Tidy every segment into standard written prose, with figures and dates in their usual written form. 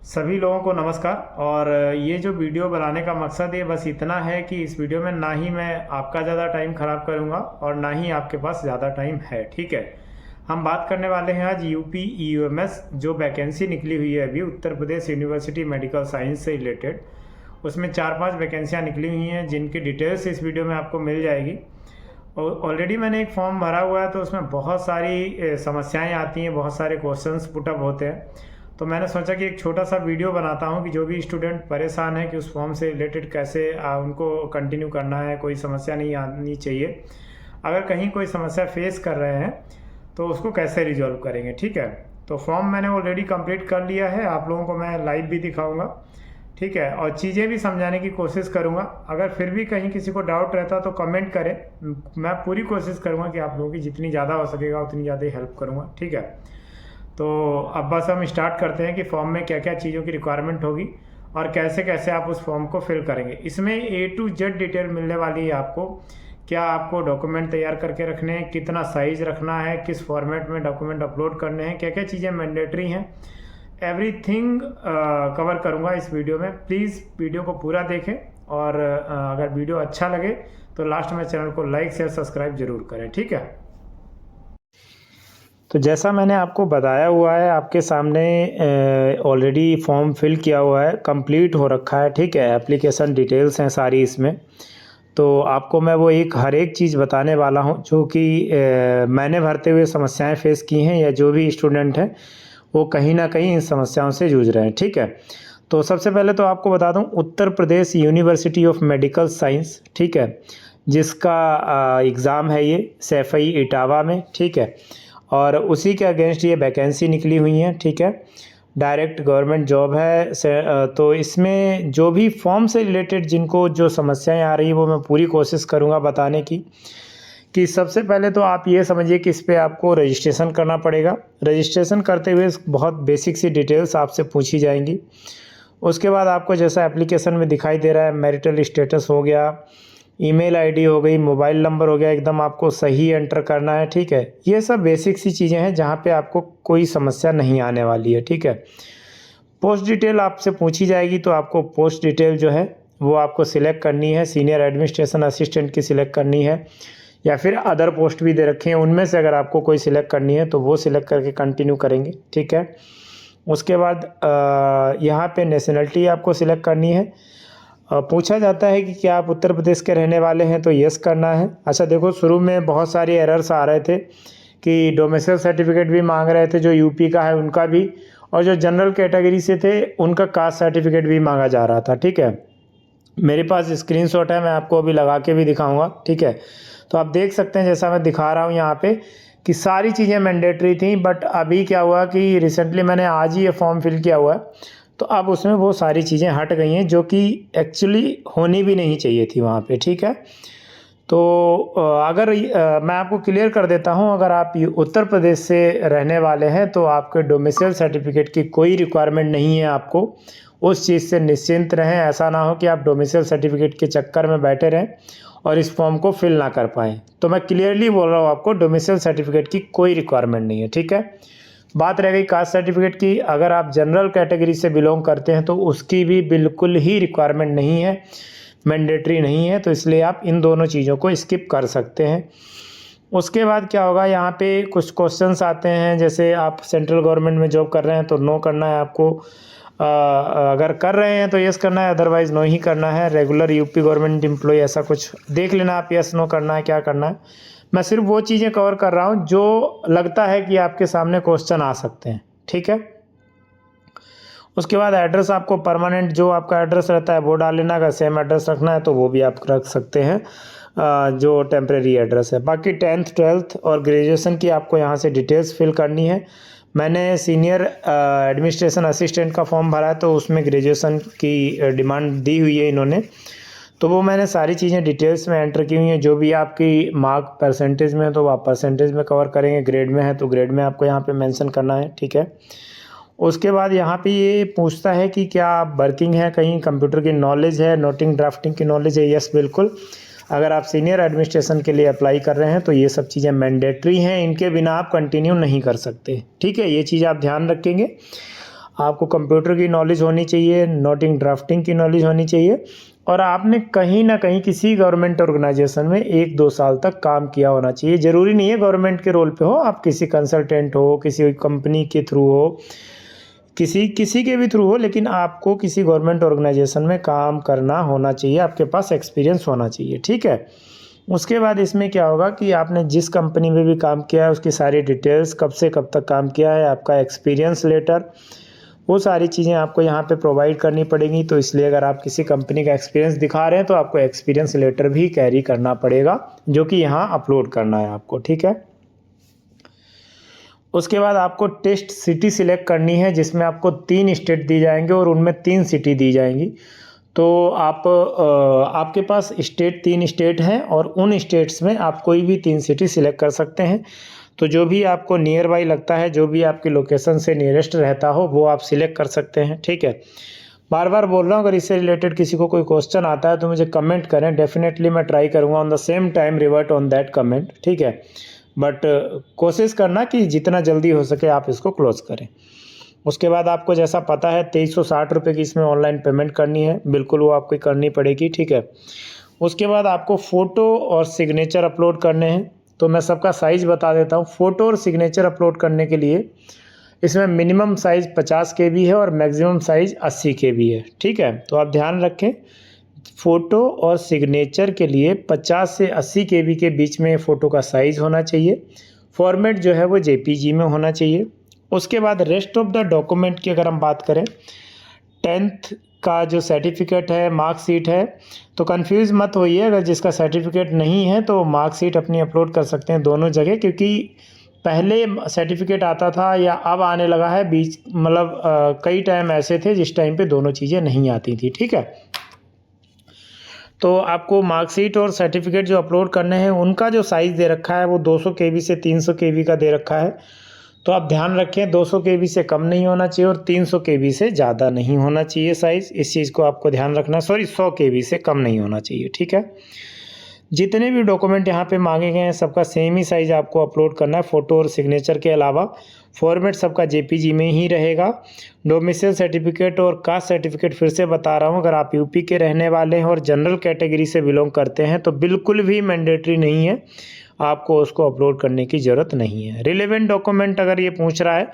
सभी लोगों को नमस्कार। और ये जो वीडियो बनाने का मकसद है बस इतना है कि इस वीडियो में ना ही मैं आपका ज़्यादा टाइम ख़राब करूँगा और ना ही आपके पास ज़्यादा टाइम है। ठीक है, हम बात करने वाले हैं आज यूपी ईयूएमएस जो वैकेंसी निकली हुई है अभी Uttar Pradesh university medical science से रिलेटेड। उसमें 4-5 वैकेंसियाँ निकली हुई हैं जिनकी डिटेल्स इस वीडियो में आपको मिल जाएगी। और ऑलरेडी मैंने एक फॉर्म भरा हुआ है तो उसमें बहुत सारी समस्याएं आती हैं, बहुत सारे क्वेश्चंस पुटअप होते हैं। तो मैंने सोचा कि एक छोटा सा वीडियो बनाता हूं कि जो भी स्टूडेंट परेशान है कि उस फॉर्म से रिलेटेड कैसे उनको कंटिन्यू करना है, कोई समस्या नहीं आनी चाहिए। अगर कहीं कोई समस्या फेस कर रहे हैं तो उसको कैसे रिजॉल्व करेंगे। ठीक है, तो फॉर्म मैंने ऑलरेडी कंप्लीट कर लिया है, आप लोगों को मैं लाइव भी दिखाऊंगा। ठीक है, और चीज़ें भी समझाने की कोशिश करूँगा। अगर फिर भी कहीं किसी को डाउट रहता तो कमेंट करें, मैं पूरी कोशिश करूँगा कि आप लोगों की जितनी ज़्यादा हो सकेगा उतनी ज़्यादा हेल्प करूँगा। ठीक है, तो अब बस हम स्टार्ट करते हैं कि फॉर्म में क्या क्या चीज़ों की रिक्वायरमेंट होगी और कैसे कैसे आप उस फॉर्म को फिल करेंगे। इसमें A to Z डिटेल मिलने वाली है आपको। क्या आपको डॉक्यूमेंट तैयार करके रखने हैं, कितना साइज़ रखना है, किस फॉर्मेट में डॉक्यूमेंट अपलोड करने हैं, क्या क्या चीज़ें मैंडेटरी हैं, एवरीथिंग कवर करूँगा इस वीडियो में। प्लीज़ वीडियो को पूरा देखें और अगर वीडियो अच्छा लगे तो लास्ट में चैनल को लाइक शेयर सब्सक्राइब जरूर करें। ठीक है, तो जैसा मैंने आपको बताया हुआ है आपके सामने ऑलरेडी फॉर्म फिल किया हुआ है, कंप्लीट हो रखा है। ठीक है, एप्लीकेशन डिटेल्स हैं सारी इसमें। तो आपको मैं वो हर एक चीज़ बताने वाला हूँ जो कि मैंने भरते हुए समस्याएं फेस की हैं या जो भी स्टूडेंट हैं वो कहीं ना कहीं इन समस्याओं से जूझ रहे हैं। ठीक है, तो सबसे पहले तो आपको बता दूं Uttar Pradesh university of medical science, ठीक है, जिसका एग्ज़ाम है ये सैफई इटावा में। ठीक है, और उसी के अगेंस्ट ये वैकेंसी निकली हुई हैं। ठीक है, डायरेक्ट गवर्नमेंट जॉब है तो इसमें जो भी फॉर्म से रिलेटेड जिनको जो समस्याएं आ रही है वो मैं पूरी कोशिश करूंगा बताने की। कि सबसे पहले तो आप ये समझिए कि इस पर आपको रजिस्ट्रेशन करना पड़ेगा। रजिस्ट्रेशन करते हुए बहुत बेसिक सी डिटेल्स आपसे पूछी जाएंगी। उसके बाद आपको जैसा एप्लीकेशन में दिखाई दे रहा है मैरिटल स्टेटस हो गया, ईमेल आईडी हो गई, मोबाइल नंबर हो गया, एकदम आपको सही एंटर करना है। ठीक है, ये सब बेसिक सी चीज़ें हैं जहाँ पे आपको कोई समस्या नहीं आने वाली है। ठीक है, पोस्ट डिटेल आपसे पूछी जाएगी तो आपको पोस्ट डिटेल जो है वो आपको सिलेक्ट करनी है। सीनियर एडमिनिस्ट्रेशन असिस्टेंट की सिलेक्ट करनी है या फिर अदर पोस्ट भी दे रखे हैं उनमें से अगर आपको कोई सिलेक्ट करनी है तो वो सिलेक्ट करके कंटिन्यू करेंगे। ठीक है, उसके बाद यहाँ पे नेशनलिटी आपको सिलेक्ट करनी है। पूछा जाता है कि क्या आप उत्तर प्रदेश के रहने वाले हैं तो यस करना है। अच्छा देखो, शुरू में बहुत सारे एरर्स आ रहे थे कि डोमिसाइल सर्टिफिकेट भी मांग रहे थे, जो यूपी का है उनका भी, और जो जनरल कैटेगरी से थे उनका कास्ट सर्टिफिकेट भी मांगा जा रहा था। ठीक है, मेरे पास स्क्रीनशॉट है, मैं आपको अभी लगा के भी दिखाऊंगा। ठीक है, तो आप देख सकते हैं जैसा मैं दिखा रहा हूँ यहाँ पे कि सारी चीज़ें मैंडेटरी थी, बट अभी क्या हुआ कि रिसेंटली मैंने आज ही ये फॉर्म फिल किया हुआ है तो अब उसमें वो सारी चीज़ें हट गई हैं जो कि एक्चुअली होनी भी नहीं चाहिए थी वहाँ पे। ठीक है, तो अगर मैं आपको क्लियर कर देता हूँ, अगर आप उत्तर प्रदेश से रहने वाले हैं तो आपके डोमिसाइल सर्टिफिकेट की कोई रिक्वायरमेंट नहीं है। आपको उस चीज़ से निश्चिंत रहें, ऐसा ना हो कि आप डोमिसाइल सर्टिफिकेट के चक्कर में बैठे रहें और इस फॉर्म को फिल ना कर पाएँ। तो मैं क्लियरली बोल रहा हूँ आपको डोमिसाइल सर्टिफिकेट की कोई रिक्वायरमेंट नहीं है। ठीक है, बात रह गई कास्ट सर्टिफिकेट की। अगर आप जनरल कैटेगरी से बिलोंग करते हैं तो उसकी भी बिल्कुल ही रिक्वायरमेंट नहीं है, मैंडेटरी नहीं है, तो इसलिए आप इन दोनों चीज़ों को स्किप कर सकते हैं। उसके बाद क्या होगा, यहाँ पे कुछ क्वेश्चंस आते हैं, जैसे आप सेंट्रल गवर्नमेंट में जॉब कर रहे हैं तो नो करना है आपको, अगर कर रहे हैं तो यस करना है, अदरवाइज नो ही करना है। रेगुलर यूपी गवर्नमेंट एम्प्लॉय ऐसा कुछ देख लेना आप, यस नो करना है क्या करना है। मैं सिर्फ वो चीज़ें कवर कर रहा हूँ जो लगता है कि आपके सामने क्वेश्चन आ सकते हैं। ठीक है, उसके बाद एड्रेस आपको परमानेंट जो आपका एड्रेस रहता है वो डाल लेना, अगर सेम एड्रेस रखना है तो वो भी आप रख सकते हैं, जो टेम्परेरी एड्रेस है। बाकी 10th 12th और ग्रेजुएशन की आपको यहाँ से डिटेल्स फिल करनी है। मैंने सीनियर एडमिनिस्ट्रेशन असिस्टेंट का फॉर्म भरा है तो उसमें ग्रेजुएशन की डिमांड दी हुई है इन्होंने, तो वो मैंने सारी चीज़ें डिटेल्स में एंटर की हुई हैं। जो भी आपकी मार्क परसेंटेज में है तो आप परसेंटेज में कवर करेंगे, ग्रेड में है तो ग्रेड में आपको यहाँ पे मेंशन करना है। ठीक है, उसके बाद यहाँ पे ये पूछता है कि क्या आप वर्किंग है, कहीं कंप्यूटर की नॉलेज है, नोटिंग ड्राफ्टिंग की नॉलेज है। यस बिल्कुल, अगर आप सीनियर एडमिनिस्ट्रेशन के लिए अप्लाई कर रहे हैं तो ये सब चीज़ें मैंडेटरी हैं, इनके बिना आप कंटिन्यू नहीं कर सकते। ठीक है, ये चीज़ आप ध्यान रखेंगे। आपको कंप्यूटर की नॉलेज होनी चाहिए, नोटिंग ड्राफ्टिंग की नॉलेज होनी चाहिए, और आपने कहीं ना कहीं किसी गवर्नमेंट ऑर्गेनाइजेशन में 1-2 साल तक काम किया होना चाहिए। ज़रूरी नहीं है गवर्नमेंट के रोल पे हो, आप किसी कंसल्टेंट हो, किसी कंपनी के थ्रू हो, किसी किसी के भी थ्रू हो, लेकिन आपको किसी गवर्नमेंट ऑर्गेनाइजेशन में काम करना होना चाहिए, आपके पास एक्सपीरियंस होना चाहिए, ठीक है। उसके बाद इसमें क्या होगा कि आपने जिस कंपनी में भी काम किया है उसकी सारी डिटेल्स, कब से कब तक काम किया है, आपका एक्सपीरियंस लेटर, वो सारी चीज़ें आपको यहाँ पे प्रोवाइड करनी पड़ेंगी। तो इसलिए अगर आप किसी कंपनी का एक्सपीरियंस दिखा रहे हैं तो आपको एक्सपीरियंस लेटर भी कैरी करना पड़ेगा, जो कि यहाँ अपलोड करना है आपको, ठीक है। उसके बाद आपको टेस्ट सिटी सिलेक्ट करनी है, जिसमें आपको 3 स्टेट दी जाएंगे और उनमें 3 सिटी दी जाएंगी। तो आपके पास 3 स्टेट हैं और उन स्टेट्स में आप कोई भी 3 सिटी सिलेक्ट कर सकते हैं। तो जो भी आपको नियर बाई लगता है, जो भी आपकी लोकेशन से नियरेस्ट रहता हो, वो आप सिलेक्ट कर सकते हैं, ठीक है। बार बार बोल रहा हूँ, अगर इससे रिलेटेड किसी को कोई क्वेश्चन आता है तो मुझे कमेंट करें, डेफिनेटली मैं ट्राई करूँगा on the same time revert on that comment, ठीक है। बट कोशिश करना कि जितना जल्दी हो सके आप इसको क्लोज करें। उसके बाद आपको जैसा पता है 2360 रुपये की इसमें ऑनलाइन पेमेंट करनी है, बिल्कुल वो आपको करनी पड़ेगी, ठीक है। उसके बाद आपको फ़ोटो और सिग्नेचर अपलोड करने हैं। तो मैं सबका साइज़ बता देता हूँ। फ़ोटो और सिग्नेचर अपलोड करने के लिए इसमें मिनिमम साइज़ 50 KB है और मैक्सिमम साइज़ 80 KB है, ठीक है। तो आप ध्यान रखें, फ़ोटो और सिग्नेचर के लिए 50 से 80 KB के बीच में फ़ोटो का साइज़ होना चाहिए। फॉर्मेट जो है वो JPG में होना चाहिए। उसके बाद रेस्ट ऑफ द डॉक्यूमेंट की अगर हम बात करें, 10th का जो सर्टिफिकेट है, मार्कशीट है, तो कंफ्यूज मत होइए, अगर जिसका सर्टिफिकेट नहीं है तो मार्कशीट अपनी अपलोड कर सकते हैं दोनों जगह, क्योंकि पहले सर्टिफिकेट आता था या अब आने लगा है बीच, मतलब कई टाइम ऐसे थे जिस टाइम पे दोनों चीज़ें नहीं आती थी, ठीक है। तो आपको मार्कशीट और सर्टिफिकेट जो अपलोड करने हैं उनका जो साइज़ दे रखा है वो 200 KB से 300 KB का दे रखा है। तो आप ध्यान रखें, 200 KB से कम नहीं होना चाहिए और 300 KB से ज़्यादा नहीं होना चाहिए साइज़, इस चीज़ को आपको ध्यान रखना। 100 KB से कम नहीं होना चाहिए, ठीक है। जितने भी डॉक्यूमेंट यहाँ पे मांगे गए हैं सबका सेम ही साइज़ आपको अपलोड करना है, फ़ोटो और सिग्नेचर के अलावा। फॉर्मेट सबका JPG में ही रहेगा। डोमिसाइल सर्टिफिकेट और कास्ट सर्टिफिकेट फिर से बता रहा हूँ, अगर आप यूपी के रहने वाले हैं और जनरल कैटेगरी से बिलोंग करते हैं तो बिल्कुल भी मैंडेटरी नहीं है, आपको उसको अपलोड करने की ज़रूरत नहीं है। रिलेवेंट डॉक्यूमेंट अगर ये पूछ रहा है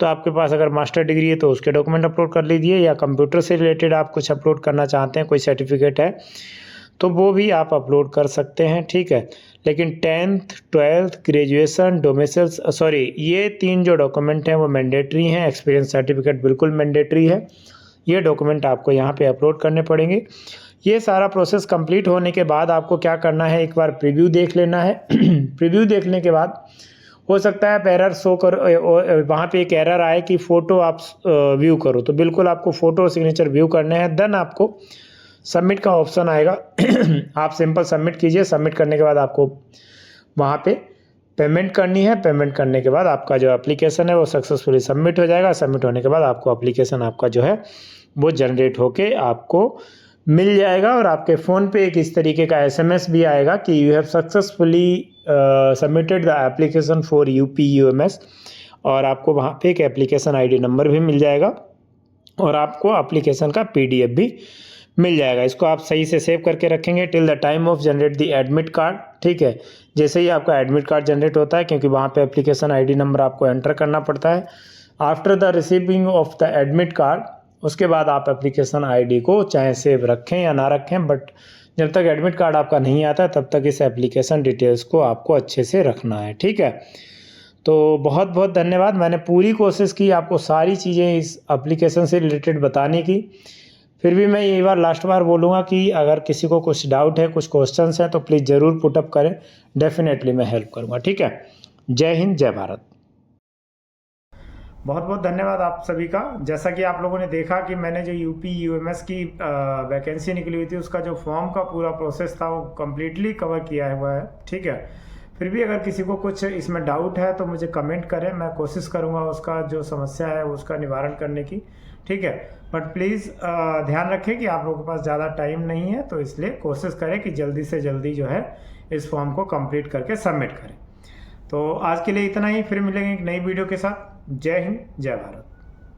तो आपके पास अगर मास्टर डिग्री है तो उसके डॉक्यूमेंट अपलोड कर लीजिए, या कंप्यूटर से रिलेटेड आप कुछ अपलोड करना चाहते हैं, कोई सर्टिफिकेट है तो वो भी आप अपलोड कर सकते हैं, ठीक है। लेकिन 10th 12th ग्रेजुएशन डोमिसाइल ये 3 जो डॉक्यूमेंट हैं वो मैंडेटरी हैं। एक्सपीरियंस सर्टिफिकेट बिल्कुल मैंडेटरी है, ये डॉक्यूमेंट आपको यहाँ पे अपलोड करने पड़ेंगे। ये सारा प्रोसेस कंप्लीट होने के बाद आपको क्या करना है, एक बार प्रीव्यू देख लेना है। प्रीव्यू देखने के बाद हो सकता है आप एरर शो कर, वहाँ पे एक एरर आए कि फ़ोटो आप व्यू करो, तो बिल्कुल आपको फ़ोटो और सिग्नेचर व्यू करने हैं। देन आपको सबमिट का ऑप्शन आएगा, आप सिंपल सबमिट कीजिए। सबमिट करने के बाद आपको वहाँ पे पेमेंट करनी है। पेमेंट करने के बाद आपका जो एप्लीकेशन है वो सक्सेसफुली सबमिट हो जाएगा। सबमिट होने के बाद आपको एप्लीकेशन आपका जो है वो जनरेट होके आपको मिल जाएगा, और आपके फ़ोन पे एक इस तरीके का SMS भी आएगा कि you have successfully submitted the application for UP-UMS, और आपको वहाँ पे एक एप्लीकेशन ID नंबर भी मिल जाएगा और आपको एप्लीकेशन का PDF भी मिल जाएगा। इसको आप सही से सेव करके रखेंगे till the time of generate the admit card, ठीक है। जैसे ही आपका एडमिट कार्ड जनरेट होता है, क्योंकि वहाँ पे एप्लीकेशन ID नंबर आपको एंटर करना पड़ता है, after the receiving of the admit card, उसके बाद आप एप्लीकेशन ID को चाहे सेव रखें या ना रखें, बट जब तक एडमिट कार्ड आपका नहीं आता तब तक इस एप्लीकेशन डिटेल्स को आपको अच्छे से रखना है, ठीक है। तो बहुत बहुत धन्यवाद। मैंने पूरी कोशिश की आपको सारी चीज़ें इस एप्लीकेशन से रिलेटेड बताने की। फिर भी मैं ये बार लास्ट बार बोलूँगा कि अगर किसी को कुछ डाउट है, कुछ क्वेश्चंस हैं तो प्लीज़ ज़रूर पुटअप करें, डेफिनेटली मैं हेल्प करूँगा, ठीक है। जय हिंद, जय भारत। बहुत बहुत धन्यवाद आप सभी का। जैसा कि आप लोगों ने देखा कि मैंने जो UP-UMS की वैकेंसी निकली हुई थी उसका जो फॉर्म का पूरा प्रोसेस था वो कम्प्लीटली कवर किया हुआ है, ठीक है। फिर भी अगर किसी को कुछ इसमें डाउट है तो मुझे कमेंट करें, मैं कोशिश करूँगा उसका जो समस्या है उसका निवारण करने की, ठीक है। बट प्लीज़ ध्यान रखें कि आप लोगों के पास ज़्यादा टाइम नहीं है, तो इसलिए कोशिश करें कि जल्दी से जल्दी जो है इस फॉर्म को कंप्लीट करके सबमिट करें। तो आज के लिए इतना ही, फिर मिलेंगे एक नई वीडियो के साथ। जय हिंद, जय भारत।